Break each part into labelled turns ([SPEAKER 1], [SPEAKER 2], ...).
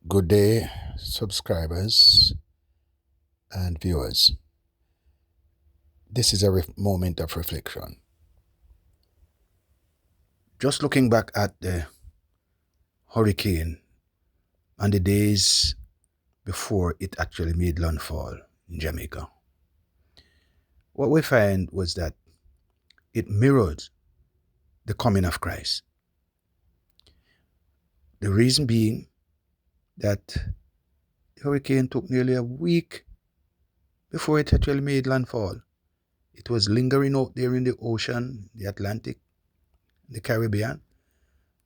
[SPEAKER 1] Good day, subscribers and viewers. This is a moment of reflection. Just looking back at the hurricane and the days before it actually made landfall in Jamaica, what we find was that it mirrored the coming of Christ. The reason being that the hurricane took nearly a week before it actually made landfall. It was lingering out there in the ocean, the Atlantic, the Caribbean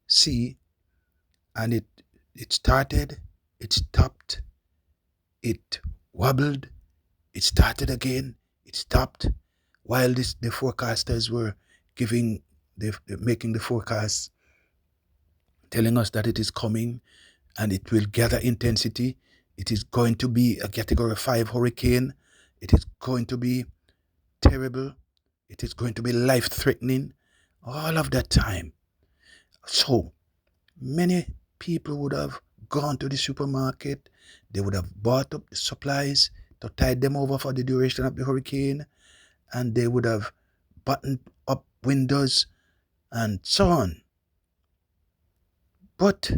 [SPEAKER 1] Sea, and it started, it stopped, it wobbled, it started again, it stopped, while the forecasters were making the forecasts, telling us that it is coming and it will gather intensity. It is going to be a category 5 hurricane. It is going to be terrible. It is going to be life threatening. All of that time. So many people would have gone to the supermarket. They would have bought up the supplies to tide them over for the duration of the hurricane, and they would have buttoned up windows and so on. But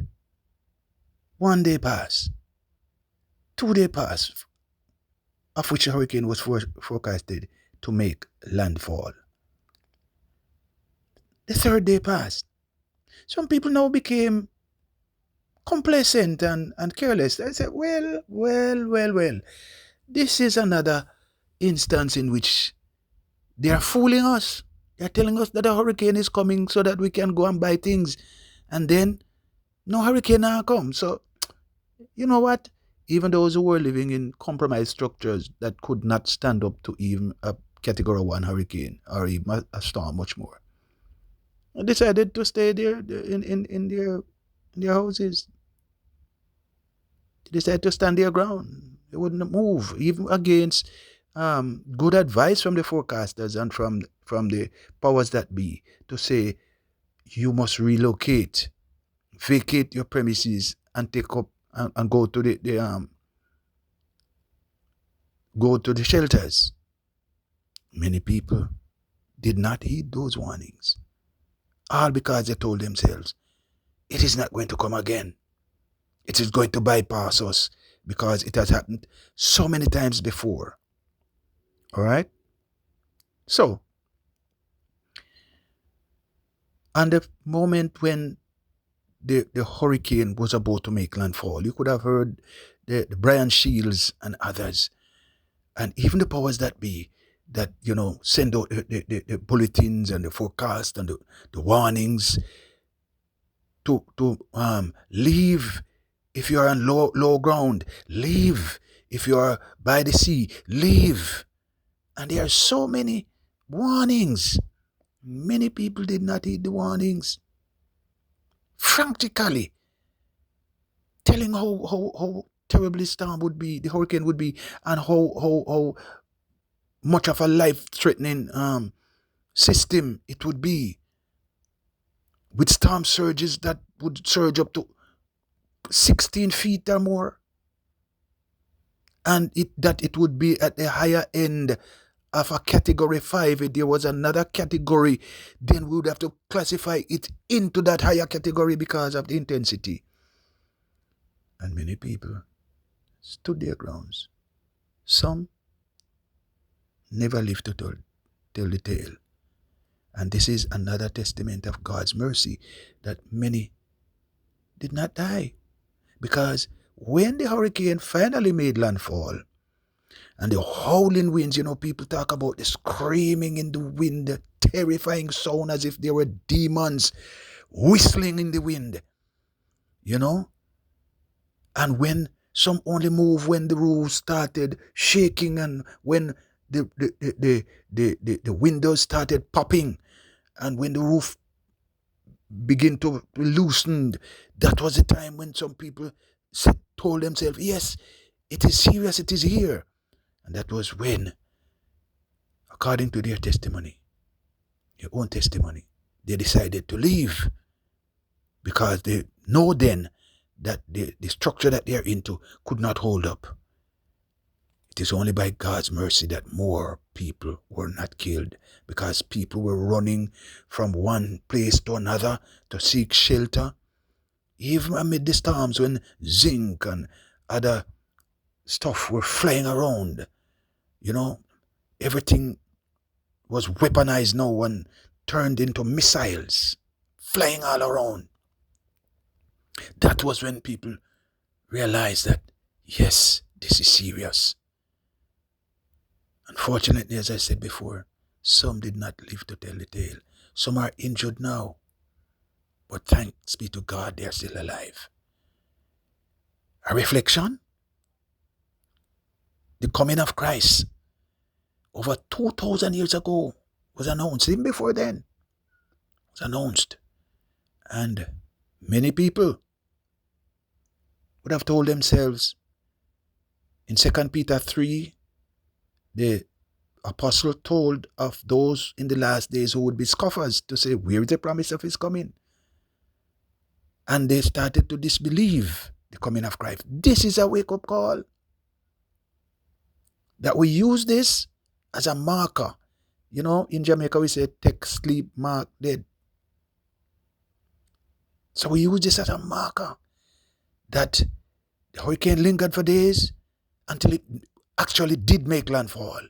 [SPEAKER 1] one day passed, 2 days passed, of which the hurricane was forecasted to make landfall. The third day passed. Some people now became complacent and careless. They said, well. This is another instance in which they are fooling us. They are telling us that a hurricane is coming so that we can go and buy things. And then no hurricane now come. So, you know what? Even those who were living in compromised structures that could not stand up to even a category 1 hurricane or even a storm, much more, decided to stay there in their houses. They decided to stand their ground. They wouldn't move, even against good advice from the forecasters and from the powers that be, to say you must relocate, vacate your premises, and take up and go to the shelters. Many people did not heed those warnings, all because they told themselves it is not going to come again. It is going to bypass us because it has happened so many times before. All right? So, on the moment when the hurricane was about to make landfall, you could have heard the Brian Shields and others, and even the powers that be, that, send out the bulletins and the forecast and the warnings to leave if you are on low ground, leave if you are by the sea, leave. And there are so many warnings. Many people did not heed the warnings, frantically telling how terribly storm would be, the hurricane would be, and how much of a life-threatening system it would be, with storm surges that would surge up to 16 feet or more, and it would be at the higher end of a category 5. If there was another category, then we would have to classify it into that higher category because of the intensity. And many people stood their grounds. Some never lived to tell the tale. And this is another testament of God's mercy, that many did not die. Because when the hurricane finally made landfall, and the howling winds, people talk about the screaming in the wind, the terrifying sound as if there were demons whistling in the wind, And when some only move when the roof started shaking, and when the windows started popping, and when the roof began to loosen, that was the time when some people told themselves, yes, it is serious, it is here. And that was when, according to their testimony, their own testimony, they decided to leave, because they know then that the structure that they're into could not hold up. It is only by God's mercy that more people were not killed, because people were running from one place to another to seek shelter, even amid the storms when zinc and other stuff were flying around. Everything was weaponized now and turned into missiles flying all around. That was when people realized that, yes, this is serious. Unfortunately, as I said before, some did not live to tell the tale. Some are injured now, but thanks be to God, they are still alive. A reflection? The coming of Christ over 2,000 years ago was announced. Even before then, it was announced. And many people would have told themselves, in 2 Peter 3, the apostle told of those in the last days who would be scoffers to say, where is the promise of his coming? And they started to disbelieve the coming of Christ. This is a wake-up call. That we use this as a marker. In Jamaica we say, take, sleep, mark, dead. So we use this as a marker that the hurricane lingered for days until it actually did make landfall.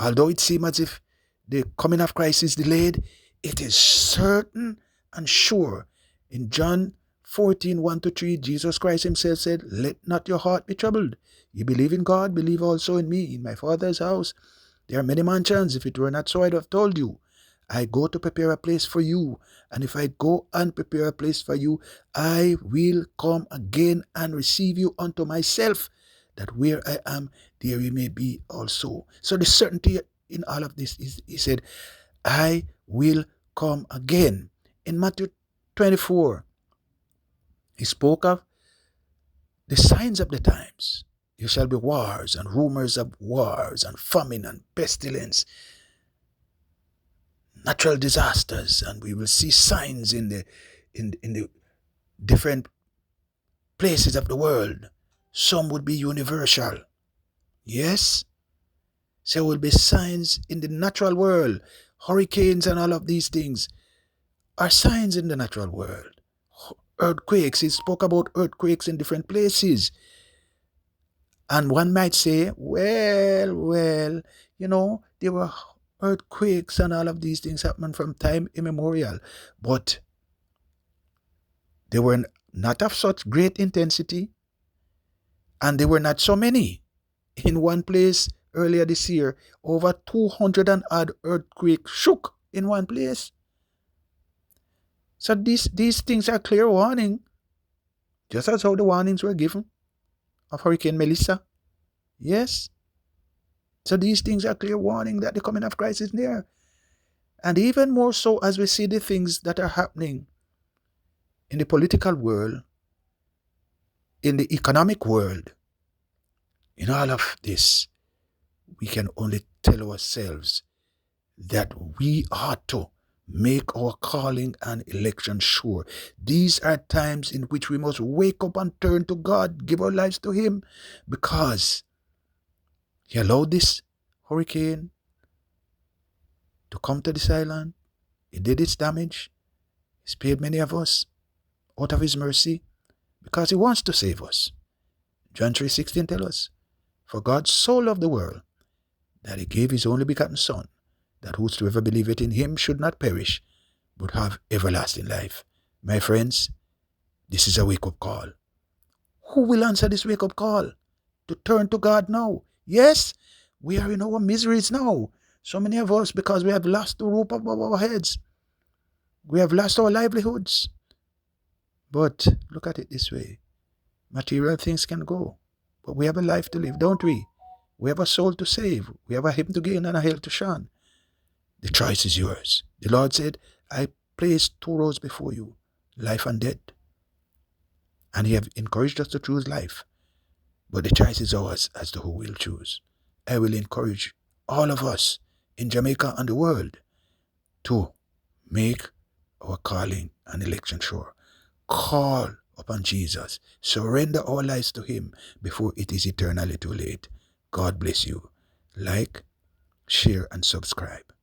[SPEAKER 1] Although it seemed as if the coming of Christ is delayed, it is certain and sure. In John 14, 1-3, Jesus Christ himself said, let not your heart be troubled. You believe in God, believe also in me. In my Father's house there are many mansions. If it were not so, I'd have told you. I go to prepare a place for you. And if I go and prepare a place for you, I will come again and receive you unto myself, that where I am, there you may be also. So the certainty in all of this is, he said, I will come again. In Matthew 24, he spoke of the signs of the times. There shall be wars and rumors of wars and famine and pestilence, natural disasters, and we will see signs in the different places of the world. Some would be universal. Yes? So there will be signs in the natural world. Hurricanes and all of these things are signs in the natural world. Earthquakes, he spoke about earthquakes in different places. And one might say, well, there were earthquakes and all of these things happening from time immemorial. But they were not of such great intensity, and they were not so many. In one place earlier this year, over 200 and odd earthquakes shook in one place. So these things are clear warning, just as how the warnings were given of Hurricane Melissa. Yes. So these things are clear warning that the coming of Christ is near. And even more so as we see the things that are happening in the political world, in the economic world, in all of this, we can only tell ourselves that we ought to make our calling and election sure. These are times in which we must wake up and turn to God, give our lives to Him, because He allowed this hurricane to come to this island. He did its damage. He spared many of us out of His mercy because He wants to save us. John 3:16 tells us, for God so loved the world that He gave His only begotten Son, that whosoever believeth in Him should not perish, but have everlasting life. My friends, this is a wake-up call. Who will answer this wake-up call? To turn to God now. Yes, we are in our miseries now. So many of us, because we have lost the roof above our heads. We have lost our livelihoods. But look at it this way. Material things can go, but we have a life to live, don't we? We have a soul to save. We have a heaven to gain and a hell to shun. The choice is yours. The Lord said, I placed two roads before you, life and death. And He have encouraged us to choose life. But the choice is ours as to who will choose. I will encourage all of us in Jamaica and the world to make our calling and election sure. Call upon Jesus. Surrender our lives to Him before it is eternally too late. God bless you. Like, share, and subscribe.